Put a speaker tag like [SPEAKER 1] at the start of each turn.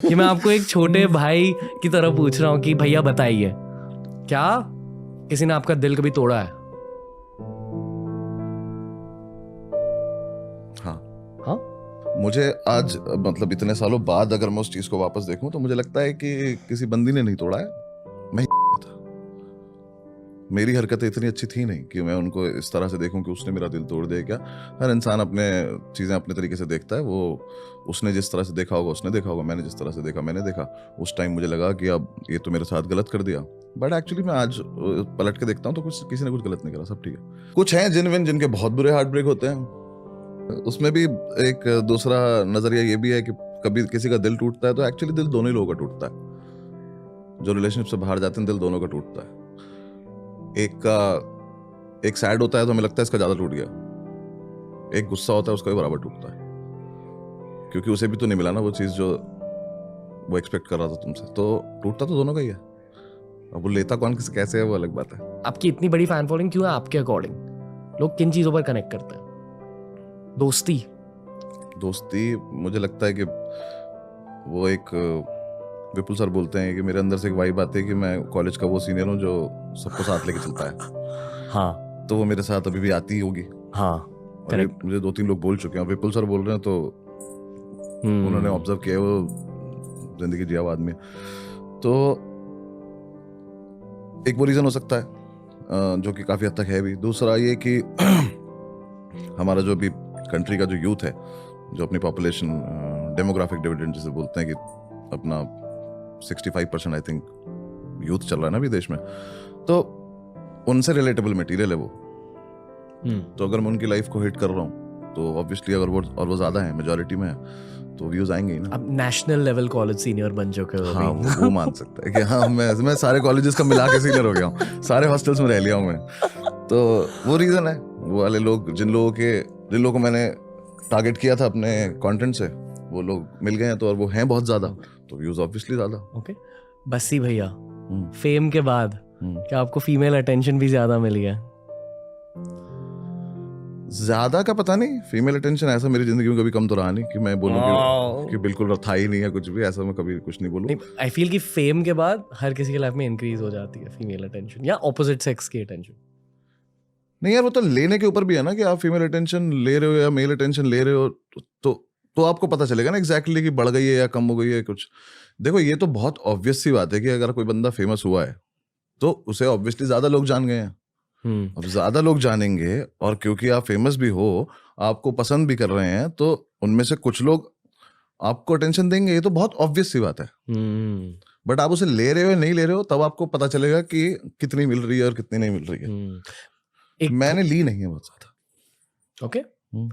[SPEAKER 1] कि मैं आपको एक छोटे भाई की तरह पूछ रहा हूँ कि भैया बताइए, क्या किसी ने आपका दिल कभी तोड़ा है?
[SPEAKER 2] हाँ।
[SPEAKER 1] हाँ,
[SPEAKER 2] मुझे आज मतलब इतने सालों बाद अगर मैं उस चीज को वापस देखूं तो मुझे लगता है कि किसी बंदी ने नहीं तोड़ा है, मैं ही था। मेरी हरकतें इतनी अच्छी थी नहीं कि मैं उनको इस तरह से देखूं कि उसने मेरा दिल तोड़ दिया। क्या हर इंसान अपने चीज़ें अपने तरीके से देखता है। वो उसने जिस तरह से देखा होगा उसने देखा होगा, मैंने जिस तरह से देखा मैंने देखा। उस टाइम मुझे लगा कि अब ये तो मेरे साथ गलत कर दिया, बट एक्चुअली मैं आज पलट के देखता हूँ तो कुछ किसी ने कुछ गलत नहीं करा, सब ठीक है। कुछ हैं जिनके बहुत बुरे हार्ट ब्रेक होते हैं। उसमें भी एक दूसरा नजरिया ये भी है कि कभी किसी का दिल टूटता है तो एक्चुअली दिल दोनों ही लोगों का टूटता है। जो रिलेशनशिप से बाहर जाते हैं दिल दोनों का टूटता है। एक सैड होता है तो हमें लगता है इसका ज्यादा टूट गया, एक गुस्सा होता है उसका भी बराबर टूटता है, क्योंकि उसे भी तो नहीं मिला ना वो चीज जो वो एक्सपेक्ट कर रहा था तुमसे। तो टूटता तो दोनों का ही है। अब वो लेता कौन किस कैसे है वो अलग बात है।
[SPEAKER 1] आपकी इतनी बड़ी फैन फॉलोइंग क्यों है आपके अकॉर्डिंग? लोग किन चीजों पर कनेक्ट करते हैं? दोस्ती
[SPEAKER 2] मुझे लगता है कि वो एक विपुल सर बोलते हैं कि मेरे अंदर से एक वाइब आती है कि मैं कॉलेज का वो सीनियर हूँ जो सबको साथ लेके चलता है।
[SPEAKER 1] हाँ,
[SPEAKER 2] तो वो मेरे साथ अभी भी आती ही होगी।
[SPEAKER 1] हाँ,
[SPEAKER 2] और ये मुझे 2-3 लोग बोल चुके हैं। विपुल सर बोल रहे हैं तो उन्होंने ऑब्जर्व किया, वो जिंदगी जिया हुआ आदमी। तो एक वो रीजन हो सकता है जो कि काफी हद तक है भी। दूसरा ये कि हमारा जो अभी कंट्री का जो यूथ है, जो अपनी पॉपुलेशन डेमोग्राफिक डिविडेंड जिसे बोलते हैं, कि अपना 65% आई थिंक यूथ चल रहा है ना अभी देश में, तो उनसे रिलेटेबल मटेरियल है वो। तो अगर मैं उनकी लाइफ को हिट कर रहा हूँ तो ऑब्वियसली अगर वो ज्यादा है, मेजोरिटी में है, तो व्यूज आएंगे ही ना।
[SPEAKER 1] अब नेशनल लेवल कॉलेज सीनियर बन चुके हो।
[SPEAKER 2] हाँ, वो मान सकता है कि हाँ मैं सारे कॉलेजेस का मिला के सीनियर हो गया हूँ, सारे हॉस्टल्स में रह लिया हूँ मैं। तो वो रीजन है। वो वाले लोग जिन लोगों को मैंने टारगेट किया था अपने कंटेंट से, वो लोग मिल गए हैं तो, और वो हैं बहुत ज्यादा, तो व्यूज ऑब्वियसली ज्यादा।
[SPEAKER 1] ओके, बस्सी भैया, फेम के बाद क्या आपको फीमेल अटेंशन भी ज्यादा मिली है?
[SPEAKER 2] ज्यादा का पता नहीं, फीमेल अटेंशन ऐसा मेरी जिंदगी में कभी कम तो रहा नहीं कि मैं बोलूँ कि बिल्कुल था ही नहीं है कुछ भी, ऐसा मैं कभी कुछ नहीं बोलूँ।
[SPEAKER 1] आई फील कि फेम के बाद हर किसी के लाइफ में इंक्रीज हो जाती है फीमेल अटेंशन या ऑपोजिट सेक्स की अटेंशन।
[SPEAKER 2] नहीं यार, वो तो लेने के ऊपर भी है ना कि आप फीमेल अटेंशन ले रहे हो या मेल अटेंशन ले रहे हो, तो आपको पता चलेगा ना एग्जैक्टली कि बढ़ गई है या कम हो गई है कुछ। देखो, ये तो बहुत ऑब्वियस सी बात है कि अगर कोई बंदा फेमस हुआ है तो उसे ऑब्वियसली ज्यादा लोग जान गए हैं। अब ज्यादा लोग जानेंगे, और क्योंकि आप फेमस भी हो, आपको पसंद भी कर रहे हैं, तो उनमें से कुछ लोग आपको अटेंशन देंगे। ये तो बहुत ऑब्वियस सी बात है। बट आप उसे ले रहे हो या नहीं ले रहे हो, तब आपको पता चलेगा कि कितनी मिल रही है और कितनी नहीं मिल रही है। मैंने ली नहीं है बहुत ज्यादा।
[SPEAKER 1] ओके,